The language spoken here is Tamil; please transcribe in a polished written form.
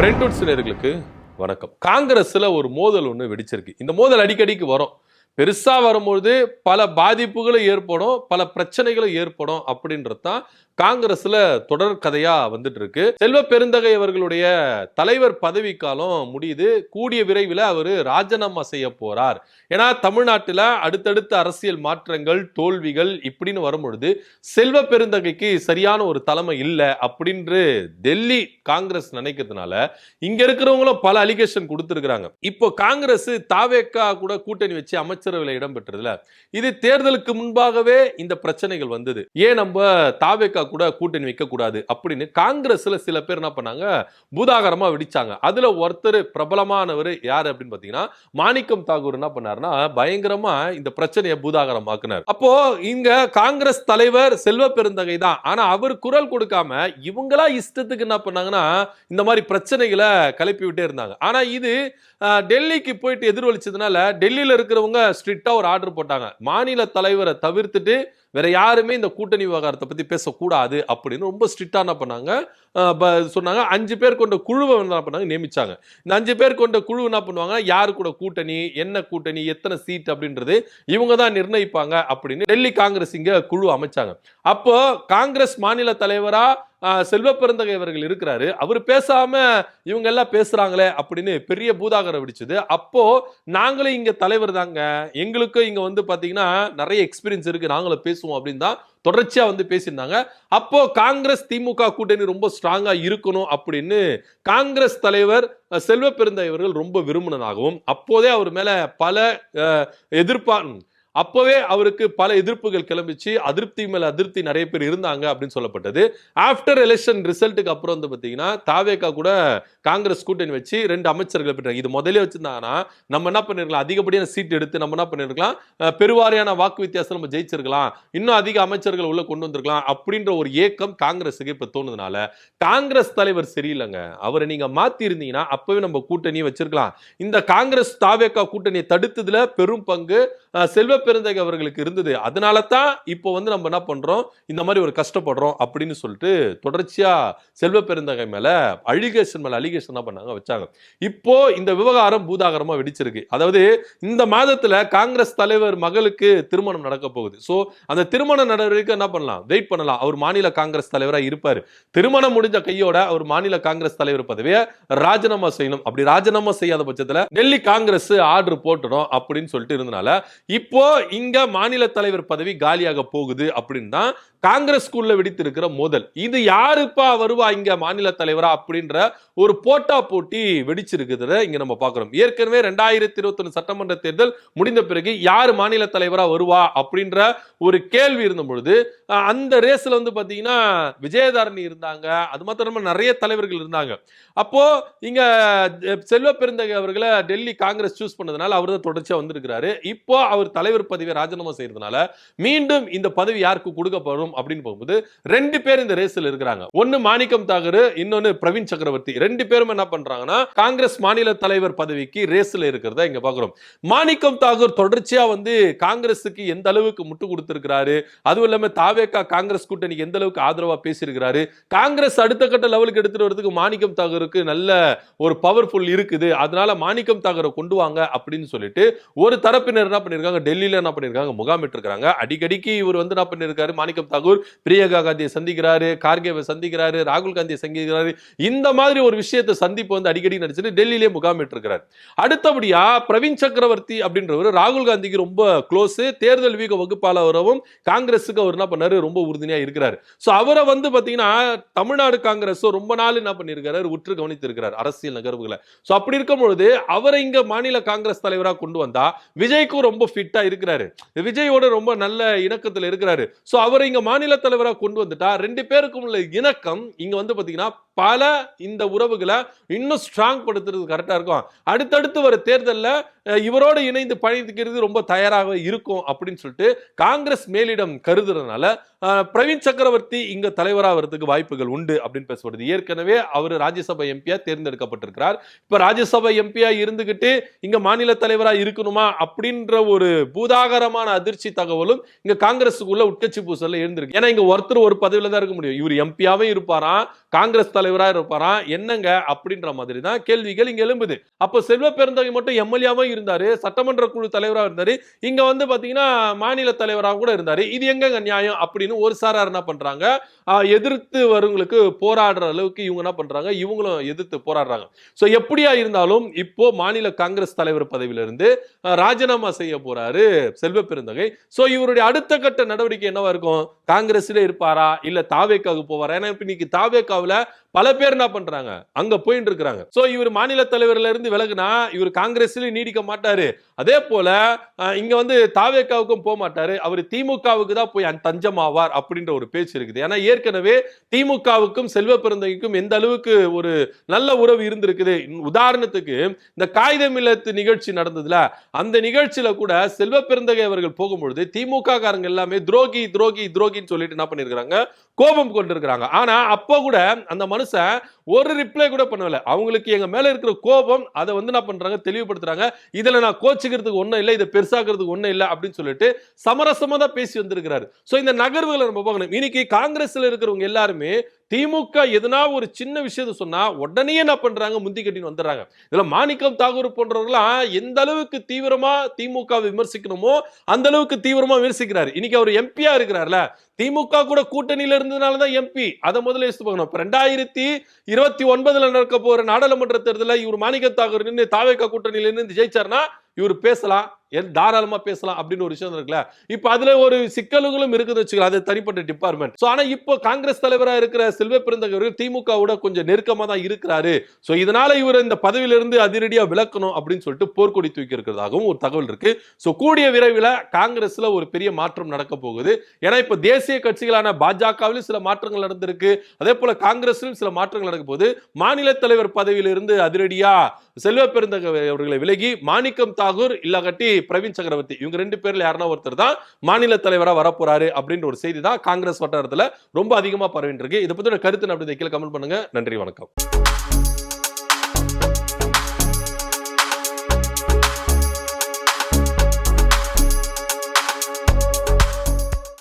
பிரெண்ட்வுட்ஸ் நேயர்களுக்கு வணக்கம். காங்கிரஸ்ல ஒரு மோதல் ஒன்று வெடிச்சிருக்கு. இந்த மோதல் அடிக்கடிக்கு வரும். பெருசா வரும்போது பல பாதிப்புகளும் ஏற்படும், பல பிரச்சனைகளும் ஏற்படும் அப்படின்றது தான் காங்கிரஸ்ல தொடர் கதையா வந்துட்டு இருக்கு. செல்வ பெருந்தகை அவர்களுடைய தலைவர் பதவி காலம் முடியுது. கூடிய விரைவில் அவரு ராஜினாமா செய்ய போறார். ஏன்னா தமிழ்நாட்டில் அடுத்தடுத்த அரசியல் மாற்றங்கள், தோல்விகள் இப்படின்னு வரும்பொழுது செல்வ பெருந்தகைக்கு சரியான ஒரு தலைமை இல்லை அப்படின்னு டெல்லி காங்கிரஸ் நினைக்கிறதுனால இங்க இருக்கிறவங்களும் பல அலிகேஷன் கொடுத்திருக்கிறாங்க. இப்போ காங்கிரஸ் தாவேக்கா கூட கூட்டணி வச்சு அமைச்சரவையில் இடம் பெற்றதுல இது தேர்தலுக்கு முன்பாகவே இந்த பிரச்சனைகள் வந்தது. ஏன் நம்ம தாவேக்கா கூட கூட்டணி வைக்க கூடாது அப்படின்னு காங்கிரஸ்ல சில பேர் என்ன பண்ணாங்க, பூதாகரமா வெடிச்சாங்க. அதுல ஒருத்தர் பிரபலமானவர் யாரு அப்படின்னு பாத்தீங்கன்னா மாணிக்கம் தாகூர் என்ன பண்ணாருன்னா பயங்கரமா இந்த பிரச்சனையை பூதாகரமாக்குனார். அப்போ இங்க காங்கிரஸ் தலைவர் செல்வ பெருந்தகை தான், ஆனா அவர் குரல் கொடுக்காம இவங்களா இஷ்டத்துக்கு என்ன பண்ணாங்கன்னா இந்த மாதிரி பிரச்சனைகளை கிளப்பி விட்டே இருந்தாங்க. ஆனா இது டெல்லிக்கு போயிட்டு எதிரொலிச்சதுனால டெல்லியில இருக்கிறவங்க ஸ்ட்ரிக்டா ஒரு ஆர்டர் போட்டாங்க, மாநில தலைவரை தவிர்த்துட்டு வேற யாருமே இந்த கூட்டணி விவகாரத்தை பத்தி பேசக்கூடாது அப்படின்னு ரொம்ப ஸ்ட்ரிக்டா என்ன பண்ணாங்க சொன்னாங்க. 5 பேர் கொண்ட குழுவை என்ன பண்ணாங்க நியமிச்சாங்க. இந்த 5 பேர் கொண்ட குழு என்ன பண்ணுவாங்க, யாரு கூட கூட்டணி, என்ன கூட்டணி, எத்தனை சீட் அப்படின்றது இவங்க தான் நிர்ணயிப்பாங்க அப்படின்னு டெல்லி காங்கிரஸ் இங்க குழு அமைச்சாங்க. அப்போ காங்கிரஸ் மாநில தலைவரா செல்வ பெருந்தகை அவர்கள் இருக்கிறாரு, அவர் பேசாம இவங்க எல்லாம் பேசுறாங்களே அப்படின்னு பெரிய பூதாகரம் வெடிச்சது. அப்போ நாங்களும் இங்க தலைவர் தாங்க, எங்களுக்கும் இங்க வந்து பாத்தீங்கன்னா நிறைய எக்ஸ்பீரியன்ஸ் இருக்கு, நாங்களும் பேசுவோம் அப்படின்னு தான் தொடர்ச்சியா வந்து பேசியிருந்தாங்க. அப்போ காங்கிரஸ் திமுக கூட்டணி ரொம்ப ஸ்ட்ராங்கா இருக்கணும் அப்படின்னு காங்கிரஸ் தலைவர் செல்வ பெருந்தகை அவர்கள் ரொம்ப விரும்பினதாகவும் அப்போதே அவர் மேல பல அப்பவே அவருக்கு பல எதிர்ப்புகள் கிளம்பிச்சு, அதிருப்தி மேல அதிருப்தி நிறைய பேர் இருந்தாங்க அப்படின்னு சொல்லப்பட்டது. ஆஃப்டர் எலெக்ஷன் ரிசல்ட்டுக்கு அப்புறம் வந்து பாத்தீங்கன்னா தாவேக்கா கூட காங்கிரஸ் கூட்டணி வச்சு 2 அமைச்சர்கள் பெற்றாங்க. இது முதலே வச்சிருந்தாங்கன்னா நம்ம என்ன பண்ணிருக்கலாம், அதிகப்படியான சீட் எடுத்து நம்ம என்ன பண்ணிருக்கலாம், பெருவாரியான வாக்கு வித்தியாசம் நம்ம ஜெயிச்சிருக்கலாம், இன்னும் அதிக அமைச்சர்கள் உள்ள கொண்டு வந்திருக்கலாம் அப்படின்ற ஒரு ஏக்கம் காங்கிரஸுக்கு இப்ப தோணுதுனால காங்கிரஸ் தலைவர் சரியில்லைங்க, அவரை நீங்க மாத்தி இருந்தீங்கன்னா அப்பவே நம்ம கூட்டணியை வச்சிருக்கலாம். இந்த காங்கிரஸ் தாவேக்கா கூட்டணியை தடுத்ததுல பெரும் பங்கு செல்வ பெருந்தகை அவர்களுக்கு இருந்தது. அதனால தான் இப்போ வந்து நம்ம என்ன பண்றோம், இந்த மாதிரி ஒரு கஷ்டப்படுறோம் அப்படின்னு சொல்லிட்டு தொடர்ச்சியா செல்வ பெருந்தகை மேல அலிகேஷன் பண்ணாங்க வச்சாங்க. இப்போ இந்த விவகாரம் பூதாகரமா வெடிச்சிருக்கு. அதாவது இந்த மாதத்துல காங்கிரஸ் தலைவர் மகளுக்கு திருமணம் நடக்க போகுது. சோ அந்த திருமண நடவடிக்கை என்ன பண்ணலாம், வெயிட் பண்ணலாம். அவர் மாநில காங்கிரஸ் தலைவரா இருப்பாரு. திருமணம் முடிஞ்ச கையோட அவர் மாநில காங்கிரஸ் தலைவர் பதவியை ராஜினாமா செய்யணும். அப்படி ராஜினாமா செய்யாத பட்சத்துல டெல்லி காங்கிரஸ் ஆர்டர் போட்டுடும் அப்படின்னு சொல்லிட்டு இருந்தனால இப்போ இங்க மாநில தலைவர் பதவி காலியாக போகுது அப்படின்னு தான் காங்கிரஸ்குள்ள வெடித்திருக்கிற மோதல். இது யாருப்பா வருவா இங்க மாநில தலைவரா அப்படின்ற ஒரு போட்டா போட்டி வெடிச்சிருக்குது இங்க நம்ம பாக்குறோம். ஏற்கனவே 2021 சட்டமன்ற தேர்தல் முடிந்த பிறகு யாரு மாநில தலைவரா வருவா அப்படின்ற ஒரு கேள்வி இருந்த பொழுது அந்த ரேஸ்ல வந்து பாத்தீங்கன்னா விஜயதாரணி இருந்தாங்க, அது மாத்திரமா நிறைய தலைவர்கள் இருந்தாங்க. அப்போ இங்க செல்வ பெருந்தகை அவர்களை டெல்லி காங்கிரஸ் சூஸ் பண்ணதுனால அவர் தான் தொடர்ச்சியா வந்திருக்கிறாரு. இப்போ அவர் தலைவர் பதவியை ராஜினாமா செய்யறதுனால மீண்டும் இந்த பதவி யாருக்கு கொடுக்கப்படும் அப்படின்னு போகும்போது 2 பேர் இந்த ரேஸ்ல இருக்கிறாங்க. ஒன்னு மாணிக்கம் தாகூர், இன்னொன்னு பிரவீன் சக்கரவர்த்தி. 2 பேரும் என்ன பண்றாங்கன்னா காங்கிரஸ் மாநில தலைவர் பதவிக்கு ரேஸ்ல இருக்கிறத இங்க பாக்குறோம். மாணிக்கம் தாகூர் தொடர்ச்சியா வந்து காங்கிரஸுக்கு எந்த அளவுக்கு முட்டு கொடுத்திருக்கிறாரு, அதுவும் இல்லாம தாவேக்கா காங்கிரஸ் கூட்டணிக்கு எந்த அளவுக்கு ஆதரவா பேசியிருக்கிறாரு, காங்கிரஸ் அடுத்த கட்ட லெவலுக்கு எடுத்துட்டு வரதுக்கு மாணிக்கம் தாகூருக்கு நல்ல ஒரு பவர்ஃபுல் இருக்குது, அதனால மாணிக்கம் தாகூரை கொண்டு வாங்க அப்படின்னு சொல்லிட்டு ஒரு தரப்பினர் என்ன பண்ணிருக்காங்க, டெல்லியில என்ன பண்ணிருக்காங்க, முகாமிட்டு இருக்காங்க. அடிக்கடிக்கு இவர் வந்து என்ன பண்ணிருக்காரு, மாணிக்கம் தாகூர் பிரியங்கா காந்தியை சந்திக்கிறாரு, கார்கேவை சந்திக்கிறாரு, ராகுல் காந்தியை சந்திக்கிறாரு. இந்த மாதிரி ஒரு விஷயத்தை சந்திப்பு வந்து அடிக்கடி நடிச்சுட்டு டெல்லியிலே முகாமிட்டு இருக்கிறார். அடுத்தபடியா பிரவீன் சக்கரவர்த்தி அப்படின்றவர் ராகுல் காந்திக்கு ரொம்ப க்ளோஸ், தேர்தல் வீக வகுப்பாளரும் காங்கிரஸுக்கு அவர் என்ன பண்ணாரு, ரொம்ப உறுதுணையா இருக்கிறார். சோ அவரை வந்து பாத்தீங்கன்னா தமிழ்நாடு காங்கிரஸ் ரொம்ப நாள் என்ன பண்ணிருக்காரு, உற்று கவனித்து இருக்கிறார் அரசியல் நகர்வுகளை. சோ அப்படி இருக்கும் பொழுது அவரை இங்க மாநில காங்கிரஸ் தலைவரா கொண்டு வந்தா விஜய்க்கும் ரொம்ப ஃபிட்டா இருக்கிறாரு, விஜயோட ரொம்ப நல்ல இணக்கத்துல இருக்கிறாரு. சோ அவரை இங்க மாநில தலைவரா கொண்டு வந்துட்டா 2 பேருக்கும் உள்ள இணக்கம் இங்க வந்து பாத்தீங்கன்னா பல இந்த உறவுகளை இன்னும் ஸ்ட்ராங் படுத்துறது கரெக்டா இருக்கும். அடுத்தடுத்து வர தேர்தலில் இவரோடு இணைந்து பயணிக்கிறது ரொம்ப தயாராக இருக்கும் அப்படின்னு சொல்லிட்டு காங்கிரஸ் மேலிடம் கருதுறதுனால பிரவீன் சக்கரவர்த்தி இங்க தலைவராகிறதுக்கு வாய்ப்புகள் உண்டு அப்படின்னு பேசப்படுது. ஏற்கனவே அவர் ராஜ்யசபா எம்பியா தேர்ந்தெடுக்கப்பட்டிருக்கிறார். இப்ப ராஜ்யசபா எம்பியா இருந்துகிட்டு இங்க மாநில தலைவரா இருக்கணுமா அப்படின்ற ஒரு பூதாகரமான அதிர்ச்சி தகவலும் இங்க காங்கிரஸுக்குள்ள உட்கட்சி பூசல்ல இருந்திருக்கு. ஏன்னா இங்க ஒருத்தர் ஒரு பதவியில தான் இருக்க முடியும். இவர் எம்பியாவே இருப்பாராம், காங்கிரஸ் தலைவரா இருப்பாராம், என்னங்க அப்படின்ற மாதிரி தான் கேள்விகள் இங்க எழும்புது. அப்ப செல்வ பெருந்தகை மட்டும் எம்எல்ஏவா இருந்தாரு, சட்டமன்ற குழு தலைவரா இருந்தாரு, இங்க வந்து பாத்தீங்கன்னா மாநில தலைவராக கூட இருந்தாரு. இது எங்க நியாயம் அப்படின்னு ஒரு சாரார் என்ன பண்றாங்க, எதிர்த்து வரவங்களுக்கு போராடுற அளவுக்கு இவங்க என்ன பண்றாங்க, இவங்களும் எதிர்த்து போராடுறாங்க. சோ எப்படியா இருந்தாலும் இப்போ மாநில காங்கிரஸ் தலைவர் பதவியிலிருந்து ராஜினாமா செய்ய போறாரு செல்வ பெருந்தகை. சோ இவருடைய அடுத்த கட்ட நடவடிக்கை என்னவா இருக்கும், காங்கிரஸ்ல இருப்பாரா இல்ல தாவேக்காவுக்கு போவாரா? ஏன்னா இன்னைக்கு தாவேக்காவுல பல பேர் என்ன பண்றாங்க, அங்க போயிட்டு இருக்காங்க. சோ இவர் மாநில தலைவர்ல இருந்து விலகுனா இவர் காங்கிரஸ்ல நீடிக்க மாட்டாரு. அதே போல இங்க வந்து தாவேக்காவுக்கும் போக மாட்டாரு, அவர் திமுகவுக்கு தான் போய் தஞ்சமாவார் அப்படின்ற ஒரு பேச்சு இருக்குது. ஏன்னா ஏற்கனவே திமுகவுக்கும் செல்வ பெருந்தகைக்கும் எந்த அளவுக்கு ஒரு நல்ல உறவு இருந்திருக்குது. உதாரணத்துக்கு இந்த காகிதம் இல்லத்து நிகழ்ச்சி நடந்ததுல, அந்த நிகழ்ச்சியில கூட செல்வ பெருந்தகை அவர்கள் போகும்பொழுது திமுக காரங்க எல்லாமே துரோகி துரோகி துரோகின்னு சொல்லிட்டு என்ன பண்ணிருக்காங்க, கோபம் கொண்டிருக்கிறாங்க. ஆனா அப்ப கூட அந்த மனுஷன் ஒரு ரிப்ளை கூட பண்ணல. அவங்களுக்கு எங்க மேல இருக்கிற கோபம் அதை வந்து என்ன பண்றாங்க, தெளிவுபடுத்துறாங்க. இதுல நான் கோச்சுக்கிறதுக்கு ஒண்ணும் இல்லை, இதை பெருசாக்குறதுக்கு ஒண்ணும் இல்லை அப்படின்னு சொல்லிட்டு சமரசமா தான் பேசி வந்திருக்கிறாரு. சோ இந்த நகர்வுகளை நம்ம பார்க்கணும். இன்னைக்கு காங்கிரஸ்ல இருக்கிறவங்க எல்லாருமே திமுக எதனா ஒரு சின்ன விஷயத்தை சொன்னா உடனே என்ன பண்றாங்க, முந்தி கட்டின்னு வந்துடுறாங்க. இதுல மாணிக்கம் தாகூர் போன்றவர்களாம் எந்த அளவுக்கு தீவிரமா திமுக விமர்சிக்கணுமோ அந்த அளவுக்கு தீவிரமா விமர்சிக்கிறாரு. இன்னைக்கு அவர் எம்பியா இருக்கிறார்ல, திமுக கூட கூட்டணியில இருந்ததுனாலதான் எம்பி. அதை முதல்ல யோசித்து பார்க்கணும். 2029 நடக்க போற நாடாளுமன்ற தேர்தலில் இவர் மாணிக்கம் தாகூர் நின்று தாவேகா கூட்டணியில இருந்து ஜெயிச்சார்னா இவர் பேசலாம், தாராளமா பேசலாம் அப்படின்னு ஒரு விஷயம் இருக்குல்ல. இப்ப அதுல ஒரு சிக்கல்களும் இருக்குன்னு வச்சுக்கலாம், அது தனிப்பட்ட டிபார்ட்மெண்ட். சோ ஆனா இப்போ காங்கிரஸ் தலைவரா இருக்கிற செல்வ பெருந்தகை திமுகவோட கொஞ்சம் நெருக்கமா தான் இருக்கிறாரு. சோ இதனால இவர் இந்த பதவியிலிருந்து அதிரடியா விலக்கணும் அப்படின்னு சொல்லிட்டு போர்க்கொடி தூக்கி இருக்கிறதாகவும் ஒரு தகவல் இருக்கு. சோ கூடிய விரைவில் காங்கிரஸ்ல ஒரு பெரிய மாற்றம் நடக்க போகுது. ஏன்னா இப்ப தேசிய கட்சிகளான பாஜகவிலும் சில மாற்றங்கள் நடந்திருக்கு, அதே போல காங்கிரஸிலும் சில மாற்றங்கள் நடக்க போகுது. மாநில தலைவர் பதவியிலிருந்து அதிரடியா செல்வ பெருந்தகை அவர்களை விலகி மாணிக்கம் தாகூர் இல்லாட்டி பிரவீன் சக்கரவர்த்தி இவங்க ரெண்டு பேர்ல யாருன்னா ஒருத்தர் தான் மாநில தலைவரா வரப்போறாரு அப்படின்ற ஒரு செய்தி தான் காங்கிரஸ் வட்டாரத்துல ரொம்ப அதிகமா பரவிட்டு இருக்கு. இதை பத்தி கருத்து அப்படி கீழே கமெண்ட் பண்ணுங்க. நன்றி, வணக்கம்.